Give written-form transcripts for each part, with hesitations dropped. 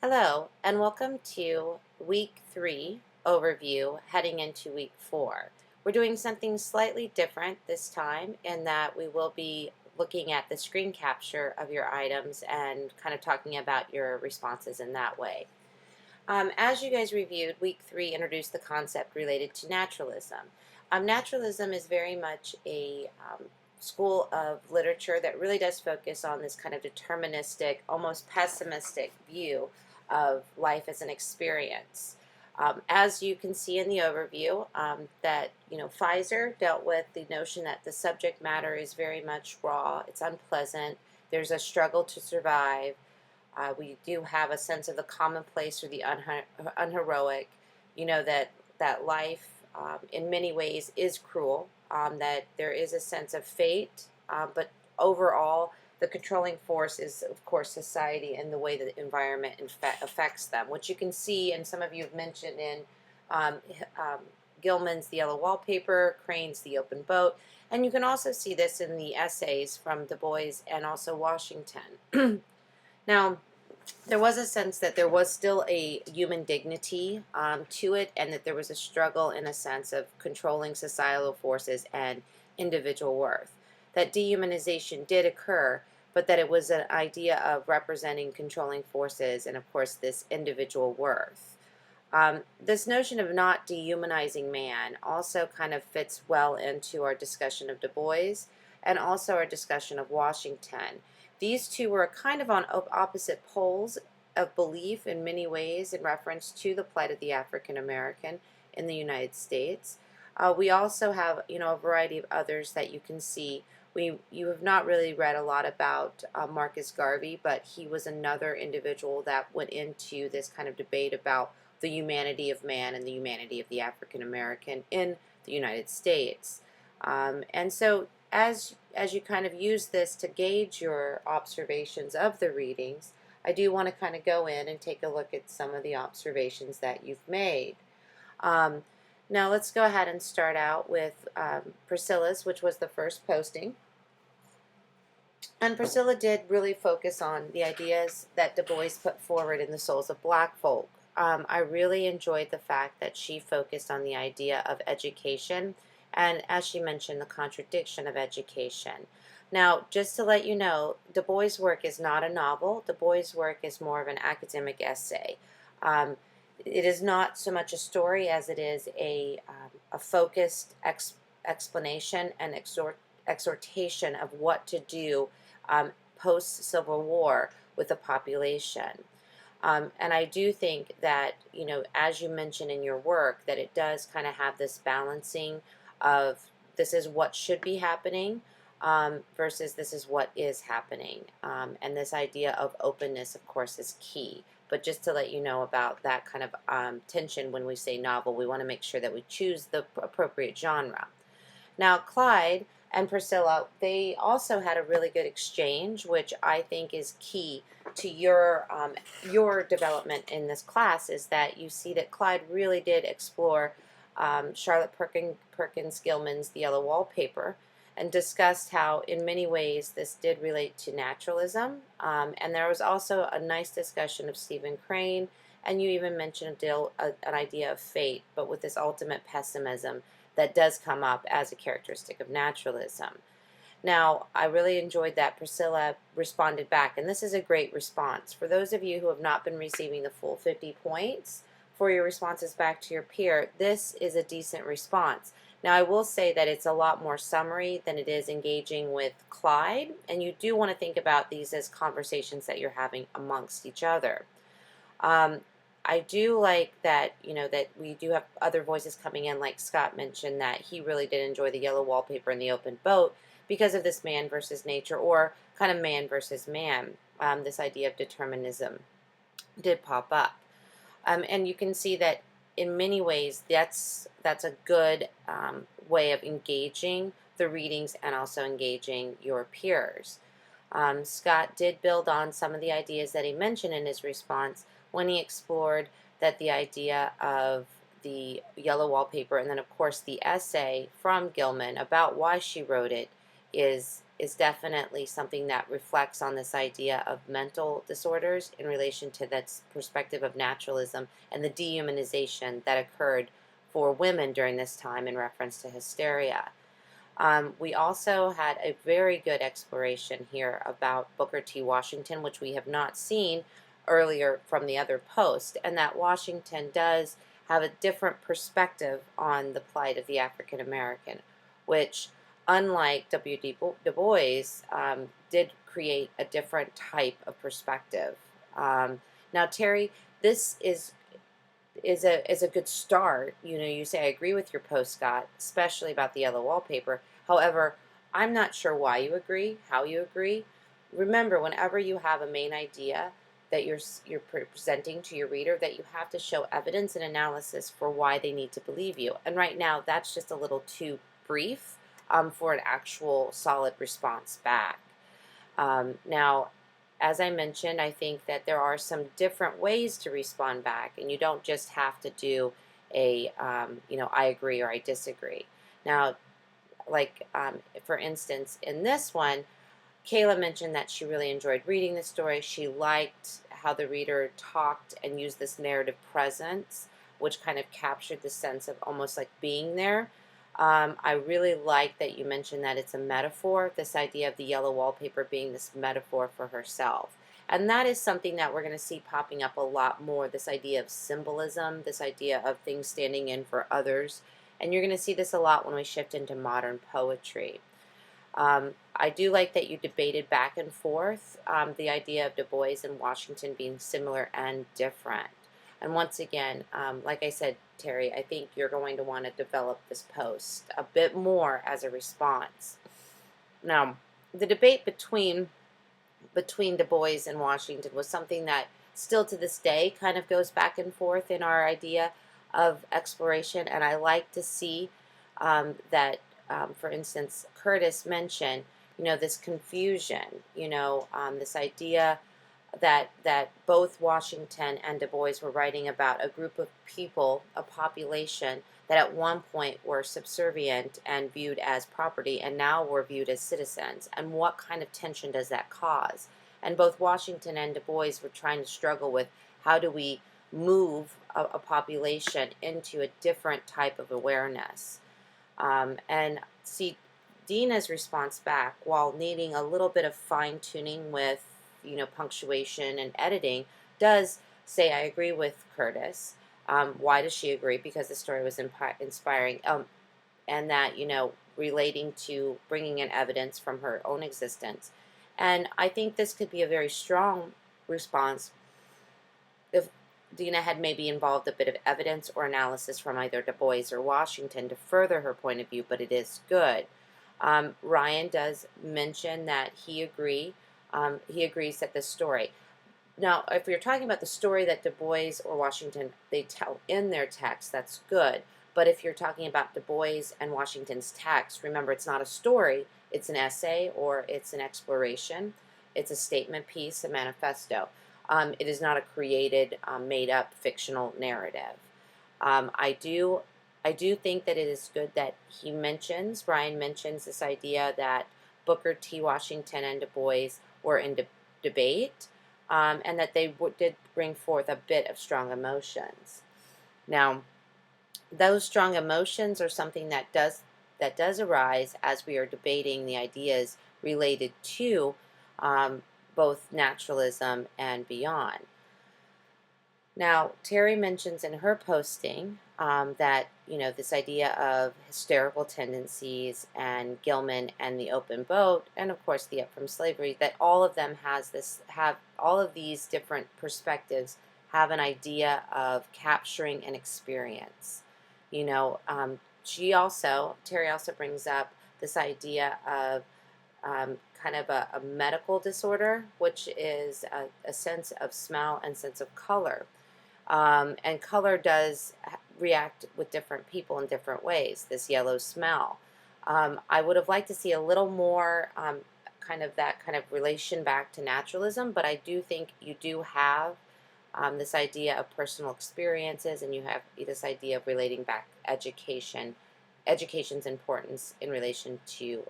Hello, and welcome to week 3 overview heading into week 4. We're doing something slightly different this time in that we will be looking at the screen capture of your items and kind of talking about your responses in that way. As you guys reviewed, week 3 introduced the concept related to naturalism. Naturalism is very much a school of literature that really does focus on this kind of deterministic, almost pessimistic view of life as an experience. As you can see in the overview, that Pfizer dealt with the notion that the subject matter is very much raw, it's unpleasant, there's a struggle to survive. We do have a sense of the commonplace or the unheroic. That life, in many ways, is cruel. That there is a sense of fate, but overall, the controlling force is, of course, society and the way that the environment affects them, which you can see, and some of you have mentioned in um, Gilman's The Yellow Wallpaper, Crane's The Open Boat, and you can also see this in the essays from Du Bois and also Washington. Now, there was a sense that there was still a human dignity to it, and that there was a struggle in a sense of controlling societal forces and individual worth. That dehumanization did occur, but that it was an idea of representing controlling forces and, of course, this individual worth. This notion of not dehumanizing man also kind of fits well into our discussion of Du Bois and also our discussion of Washington. These two were kind of on opposite poles of belief in many ways in reference to the plight of the African American in the United States. We also have, a variety of others that you can see. You have not really read a lot about Marcus Garvey, but he was another individual that went into this kind of debate about the humanity of man and the humanity of the African American in the United States. And so as you kind of use this to gauge your observations of the readings, I do want to kind of go in and take a look at some of the observations that you've made. Um, Now let's go ahead and start out with Priscilla's, which was the first posting. And Priscilla did really focus on the ideas that Du Bois put forward in The Souls of Black Folk. I really enjoyed the fact that she focused on the idea of education and, as she mentioned, the contradiction of education. Now, just to let you know, Du Bois' work is not a novel. Du Bois' work is more of an academic essay. Um, it is not so much a story as it is a focused explanation and exhortation of what to do post-Civil War with the population. And I do think that, as you mentioned in your work, that it does kind of have this balancing of this is what should be happening versus this is what is happening. And this idea of openness, of course, is key. But just to let you know about that kind of tension when we say novel, we want to make sure that we choose the appropriate genre. Now, Clyde and Priscilla, they also had a really good exchange, which I think is key to your development in this class, is that you see that Clyde really did explore Charlotte Perkins Gilman's The Yellow Wallpaper and discussed how, in many ways, this did relate to naturalism. And there was also a nice discussion of Stephen Crane, and you even mentioned an idea of fate, but with this ultimate pessimism that does come up as a characteristic of naturalism. Now, I really enjoyed that Priscilla responded back, and this is a great response. For those of you who have not been receiving the full 50 points for your responses back to your peer, this is a decent response. Now, I will say that it's a lot more summary than it is engaging with Clyde, and you do want to think about these as conversations that you're having amongst each other. I do like that, that we do have other voices coming in, like Scott mentioned, that he really did enjoy The Yellow Wallpaper and The Open Boat because of this man versus nature, or kind of man versus man. This idea of determinism did pop up. And you can see that in many ways that's a good way of engaging the readings and also engaging your peers. Scott did build on some of the ideas that he mentioned in his response when he explored that the idea of the Yellow Wallpaper and then, of course, the essay from Gilman about why she wrote it is definitely something that reflects on this idea of mental disorders in relation to that perspective of naturalism and the dehumanization that occurred for women during this time in reference to hysteria. We also had a very good exploration here about Booker T. Washington, which we have not seen earlier from the other post, and that Washington does have a different perspective on the plight of the African American, which, unlike W.D. Du Bois, did create a different type of perspective. Now, Terry, this is a good start. You know, you say I agree with your post, Scott, especially about the yellow wallpaper. However, I'm not sure why you agree, how you agree. Remember, whenever you have a main idea that you're presenting to your reader, that you have to show evidence and analysis for why they need to believe you. And right now, that's just a little too brief for an actual solid response back. Now, as I mentioned, I think that there are some different ways to respond back, and you don't just have to do a, I agree or I disagree. Now, like, for instance, in this one, Kayla mentioned that she really enjoyed reading the story. She liked how the reader talked and used this narrative presence, which kind of captured the sense of almost like being there. I really like that you mentioned that it's a metaphor, this idea of the yellow wallpaper being this metaphor for herself. And that is something that we're going to see popping up a lot more, this idea of symbolism, this idea of things standing in for others. And you're going to see this a lot when we shift into modern poetry. I do like that you debated back and forth the idea of Du Bois and Washington being similar and different. And once again, like I said, Terry, I think you're going to want to develop this post a bit more as a response. Now, the debate between Du Bois and Washington was something that still to this day kind of goes back and forth in our idea of exploration, and I like to see that, for instance, Curtis mentioned, this confusion, this idea that both Washington and Du Bois were writing about a group of people, a population that at one point were subservient and viewed as property and now were viewed as citizens. And what kind of tension does that cause? And both Washington and Du Bois were trying to struggle with how do we move a population into a different type of awareness. And see, Dina's response back, while needing a little bit of fine-tuning with punctuation and editing, does say, I agree with Curtis. Why does she agree? Because the story was inspiring, and that, relating to bringing in evidence from her own existence. And I think this could be a very strong response if Dina had maybe involved a bit of evidence or analysis from either Du Bois or Washington to further her point of view, but it is good. Ryan does mention that he agrees that the story. Now, if you're talking about the story that Du Bois or Washington, they tell in their text, that's good. But if you're talking about Du Bois and Washington's text, remember, it's not a story. It's an essay or it's an exploration. It's a statement piece, a manifesto. It is not a created, made-up fictional narrative. I do think that it is good that Brian mentions this idea that Booker T. Washington and Du Bois were in debate, and that they did bring forth a bit of strong emotions. Now, those strong emotions are something that does arise as we are debating the ideas related to both naturalism and beyond. Now, Terry mentions in her posting that, this idea of hysterical tendencies and Gilman and the open boat, and of course the Up From Slavery, that all of them all of these different perspectives have an idea of capturing an experience. Terry also brings up this idea of kind of a medical disorder, which is a sense of smell and sense of color. And color does react with different people in different ways, this yellow smell. I would have liked to see a little more kind of that kind of relation back to naturalism, but I do think you do have this idea of personal experiences, and you have this idea of relating back education education's importance in relation to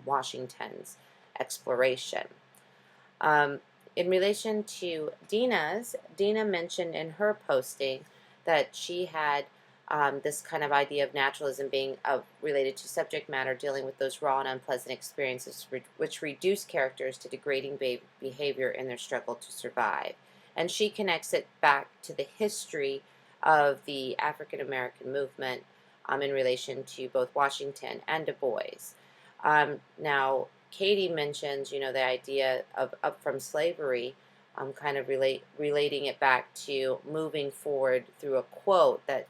Washington's exploration. Um, in relation to Dina mentioned in her posting that she had this kind of idea of naturalism being related to subject matter dealing with those raw and unpleasant experiences which reduce characters to degrading behavior in their struggle to survive. And she connects it back to the history of the African American movement in relation to both Washington and Du Bois. Now, Katie mentions, the idea of up from slavery, kind of relating it back to moving forward through a quote that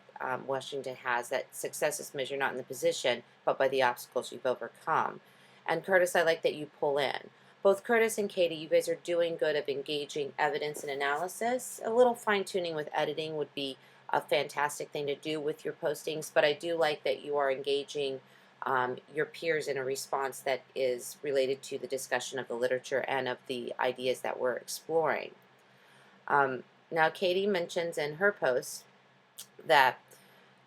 Washington has, that success is measured not in the position, but by the obstacles you've overcome. And Curtis, I like that you pull in. Both Curtis and Katie, you guys are doing good of engaging evidence and analysis. A little fine-tuning with editing would be a fantastic thing to do with your postings, but I do like that you are engaging your peers in a response that is related to the discussion of the literature and of the ideas that we're exploring. Now, Katie mentions in her post that,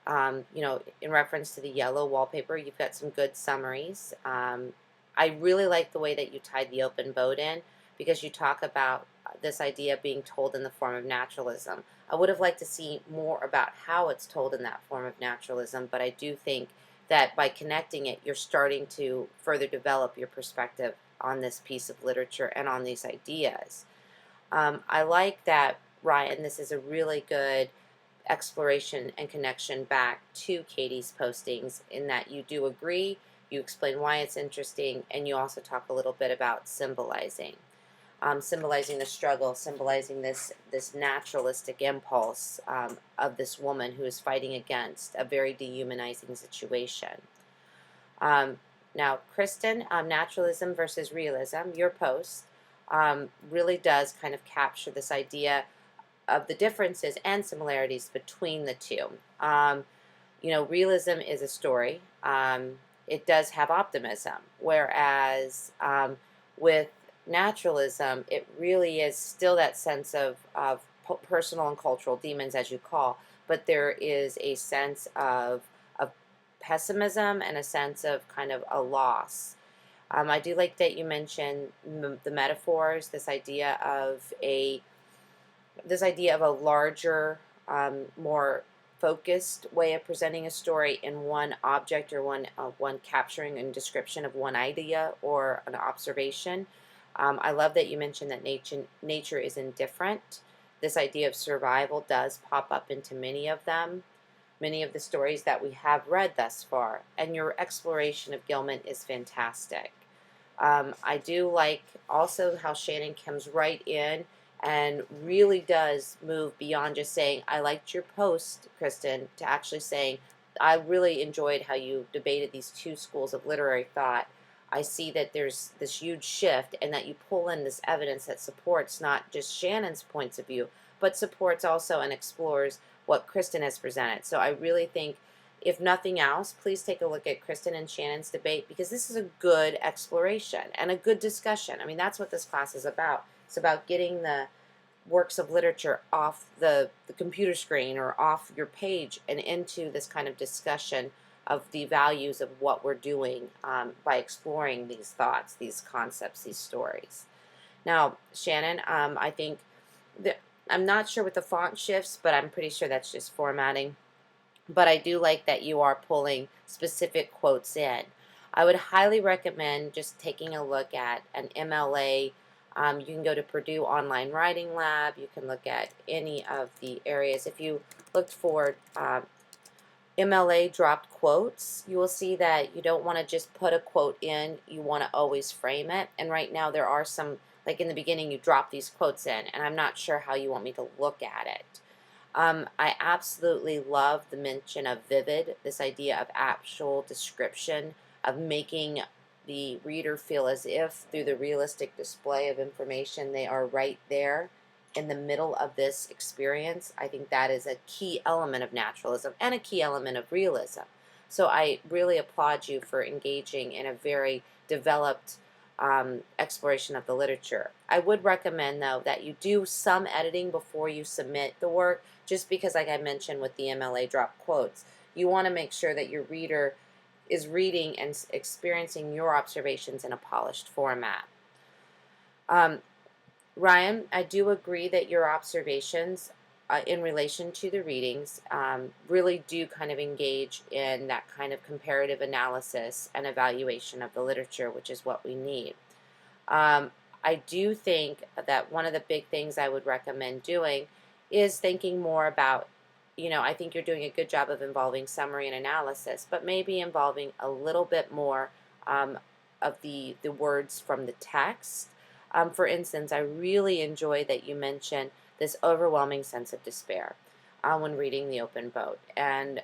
in reference to the yellow wallpaper, you've got some good summaries. I really like the way that you tied the open boat in, because you talk about this idea being told in the form of naturalism. I would have liked to see more about how it's told in that form of naturalism, but I do think that by connecting it, you're starting to further develop your perspective on this piece of literature and on these ideas. I like that, Ryan, this is a really good exploration and connection back to Katie's postings, in that you do agree, you explain why it's interesting, and you also talk a little bit about symbolizing. Symbolizing the struggle, symbolizing this naturalistic impulse of this woman who is fighting against a very dehumanizing situation. Now, Kristen, naturalism versus realism, your post really does kind of capture this idea of the differences and similarities between the two. Realism is a story. It does have optimism, whereas with naturalism, it really is still that sense of personal and cultural demons, as you call, but there is a sense of pessimism and a sense of kind of a loss. I do like that you mentioned the metaphors, this idea of a larger, more focused way of presenting a story in one object, or one capturing and description of one idea or an observation. I love that you mentioned that nature is indifferent. This idea of survival does pop up into many of the stories that we have read thus far, and your exploration of Gilman is fantastic. I do like also how Shannon comes right in and really does move beyond just saying, I liked your post, Kristen, to actually saying, I really enjoyed how you debated these two schools of literary thought. I see that there's this huge shift, and that you pull in this evidence that supports not just Shannon's points of view, but supports also and explores what Kristen has presented. So I really think, if nothing else, please take a look at Kristen and Shannon's debate, because this is a good exploration and a good discussion. I mean, that's what this class is about. It's about getting the works of literature off the computer screen or off your page and into this kind of discussion of the values of what we're doing by exploring these thoughts, these concepts, these stories. Now, Shannon, I think that I'm not sure with the font shifts, but I'm pretty sure that's just formatting. But I do like that you are pulling specific quotes in. I would highly recommend just taking a look at an MLA. You can go to Purdue Online Writing Lab. You can look at any of the areas. If you looked for MLA dropped quotes, you will see that you don't want to just put a quote in, you want to always frame it. And right now there are some, like in the beginning you drop these quotes in, and I'm not sure how you want me to look at it. I absolutely love the mention of vivid, this idea of actual description, of making the reader feel as if through the realistic display of information they are right there in the middle of this experience. I think that is a key element of naturalism and a key element of realism. So I really applaud you for engaging in a very developed exploration of the literature. I would recommend, though, that you do some editing before you submit the work, just because, like I mentioned with the MLA drop quotes, you want to make sure that your reader is reading and experiencing your observations in a polished format. Ryan, I do agree that your observations in relation to the readings really do kind of engage in that kind of comparative analysis and evaluation of the literature, which is what we need. I do think that one of the big things I would recommend doing is thinking more about, I think you're doing a good job of involving summary and analysis, but maybe involving a little bit more of the words from the text. For instance, I really enjoy that you mentioned this overwhelming sense of despair when reading The Open Boat. And,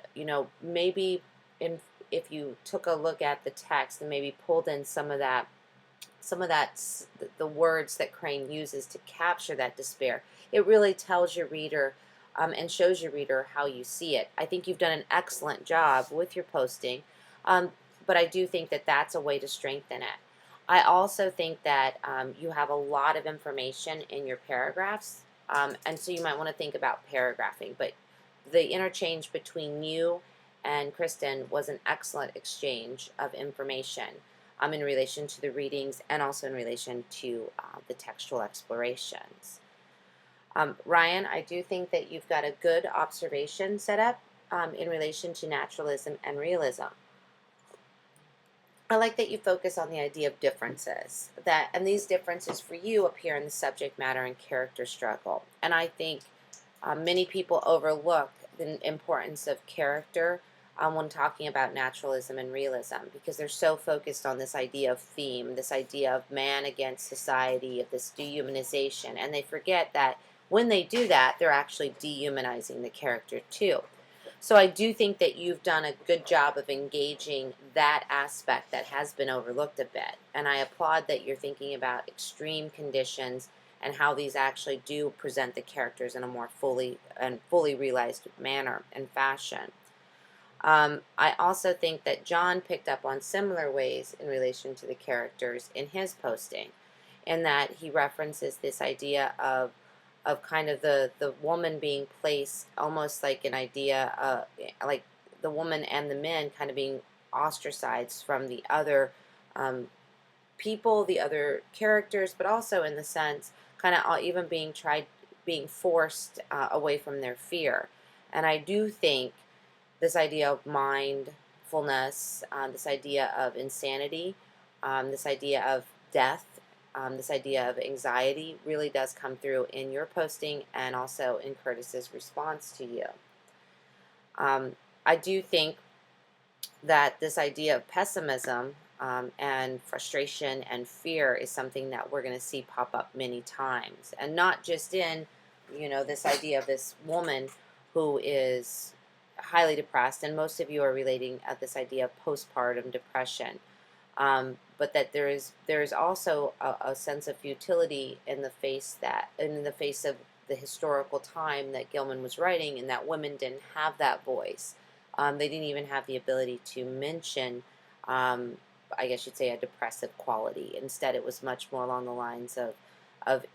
maybe if you took a look at the text and maybe pulled in some of that, the words that Crane uses to capture that despair, it really tells your reader and shows your reader how you see it. I think you've done an excellent job with your posting, but I do think that that's a way to strengthen it. I also think that you have a lot of information in your paragraphs, and so you might want to think about paragraphing, but the interchange between you and Kristen was an excellent exchange of information in relation to the readings and also in relation to the textual explorations. Ryan, I do think that you've got a good observation set up in relation to naturalism and realism. I like that you focus on the idea of differences, and these differences for you appear in the subject matter and character struggle. And I think many people overlook the importance of character when talking about naturalism and realism, because they're so focused on this idea of theme, this idea of man against society, of this dehumanization, and they forget that when they do that, they're actually dehumanizing the character too. So I do think that you've done a good job of engaging that aspect that has been overlooked a bit. And I applaud that you're thinking about extreme conditions and how these actually do present the characters in a more fully realized manner and fashion. I also think that John picked up on similar ways in relation to the characters in his posting, in that he references this idea of kind of the woman being placed almost like an idea, like the woman and the men kind of being ostracized from the other people, the other characters, but also in the sense kind of even being forced away from their fear. And I do think this idea of mindfulness, this idea of insanity, this idea of death, this idea of anxiety really does come through in your posting and also in Curtis's response to you. I do think that this idea of pessimism and frustration and fear is something that we're going to see pop up many times, and not just in, this idea of this woman who is highly depressed, and most of you are relating at this idea of postpartum depression. But that there is also a sense of futility in the face of the historical time that Gilman was writing, and that women didn't have that voice. They didn't even have the ability to mention, I guess you'd say, a depressive quality. Instead, it was much more along the lines of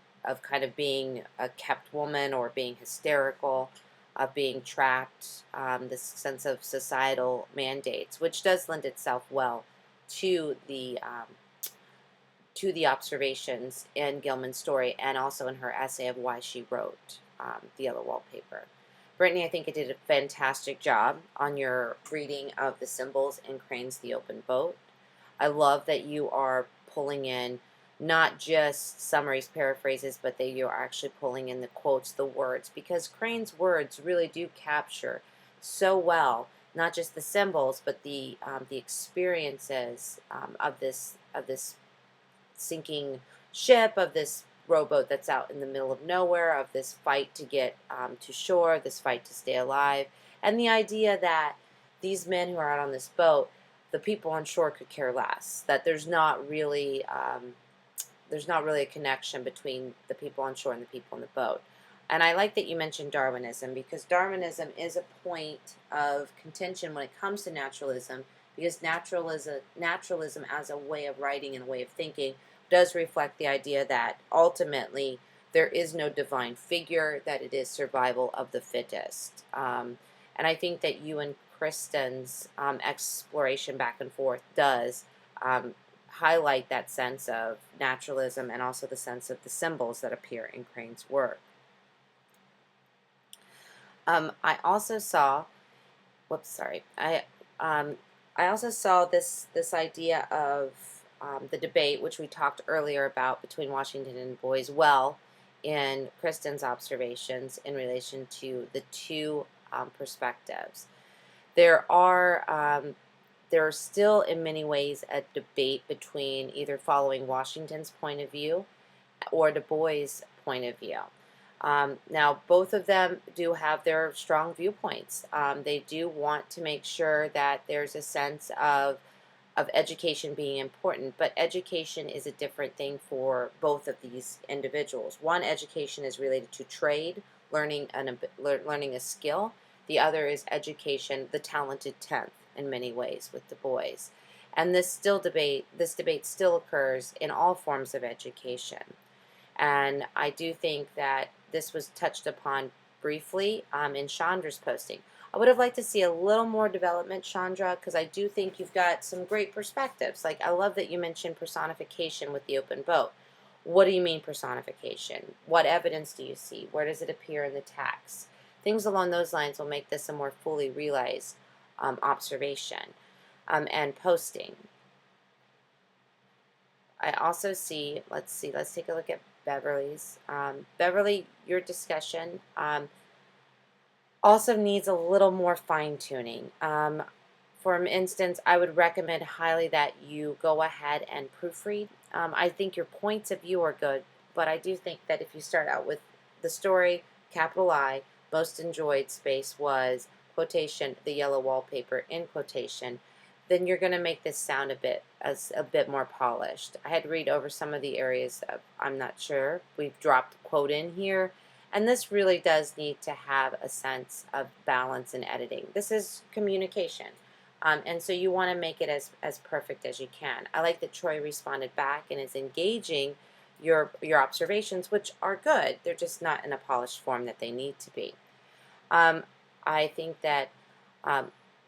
kind of being a kept woman, or being hysterical, of being trapped. This sense of societal mandates, which does lend itself well to the observations in Gilman's story, and also in her essay of why she wrote The Yellow Wallpaper. Brittany, I think you did a fantastic job on your reading of the symbols in Crane's The Open Boat. I love that you are pulling in not just summaries, paraphrases, but that you're actually pulling in the quotes, the words, because Crane's words really do capture so well not just the symbols, but the experiences of this sinking ship, of this rowboat that's out in the middle of nowhere, of this fight to get to shore, this fight to stay alive, and the idea that these men who are out on this boat, the people on shore could care less. That there's not really a connection between the people on shore and the people on the boat. And I like that you mentioned Darwinism, because Darwinism is a point of contention when it comes to naturalism, because naturalism as a way of writing and a way of thinking does reflect the idea that ultimately there is no divine figure, that it is survival of the fittest. And I think that you and Kristen's exploration back and forth does highlight that sense of naturalism and also the sense of the symbols that appear in Crane's work. I also saw, whoops, sorry. I also saw this idea of the debate, which we talked earlier about between Washington and Du Bois, well, in Kristen's observations in relation to the two perspectives. There are still in many ways a debate between either following Washington's point of view or Du Bois' point of view. Now, both of them do have their strong viewpoints. They do want to make sure that there's a sense of education being important, but education is a different thing for both of these individuals. One, education is related to trade, learning a skill. The other is education, the talented 10th in many ways with Du Bois. And this debate still occurs in all forms of education. And I do think that this was touched upon briefly in Chandra's posting. I would have liked to see a little more development, Chandra, because I do think you've got some great perspectives. Like, I love that you mentioned personification with the open boat. What do you mean personification? What evidence do you see? Where does it appear in the text? Things along those lines will make this a more fully realized observation and posting. I also see, let's take a look at Beverly's. Beverly, your discussion also needs a little more fine-tuning. For instance, I would recommend highly that you go ahead and proofread. I think your points of view are good, but I do think that if you start out with the story, capital I, most enjoyed space was, quotation, the yellow wallpaper, in quotation, then you're going to make this sound a bit more polished. I had to read over some of the areas of, I'm not sure. We've dropped quote in here. And this really does need to have a sense of balance in editing. This is communication. And so you want to make it as perfect as you can. I like that Troy responded back and is engaging your observations, which are good. They're just not in a polished form that they need to be. I think that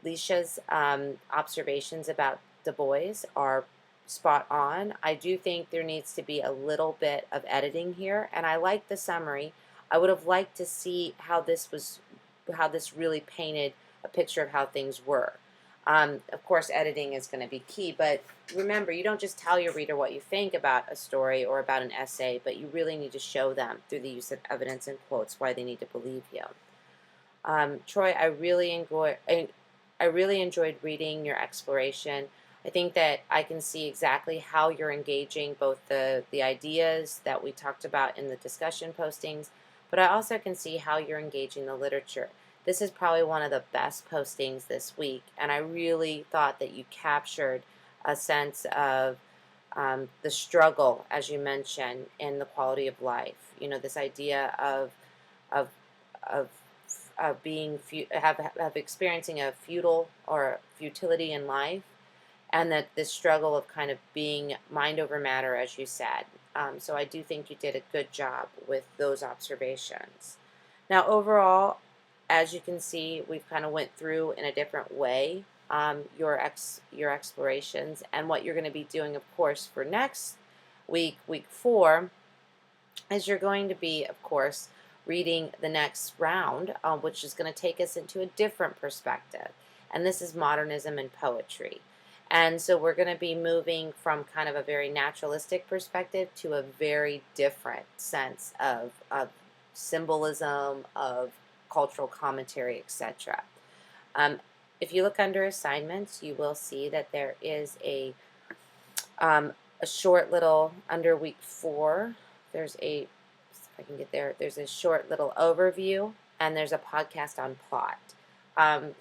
Leisha's observations about Du Bois are spot on. I do think there needs to be a little bit of editing here, and I like the summary. I would have liked to see how this really painted a picture of how things were. Of course, editing is going to be key, but remember, you don't just tell your reader what you think about a story or about an essay, but you really need to show them through the use of evidence and quotes why they need to believe you. Troy, I really enjoyed reading your exploration. I think that I can see exactly how you're engaging both the ideas that we talked about in the discussion postings, but I also can see how you're engaging the literature. This is probably one of the best postings this week, and I really thought that you captured a sense of the struggle, as you mentioned, in the quality of life. You know, this idea of being experiencing a futility in life, and that this struggle of kind of being mind over matter, as you said. So I do think you did a good job with those observations. Now, overall, as you can see, we've kind of went through in a different way your explorations, and what you're going to be doing, of course, for next week, week 4, is you're going to be, of course, reading the next round, which is going to take us into a different perspective, and this is modernism and poetry. And so we're going to be moving from kind of a very naturalistic perspective to a very different sense of symbolism, of cultural commentary, etc. If you look under assignments, you will see that there is a short little, under week 4, there's a, if I can get there, there's a short little overview, and there's a podcast on plot.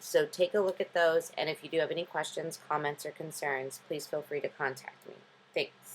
So take a look at those, and if you do have any questions, comments, or concerns, please feel free to contact me. Thanks.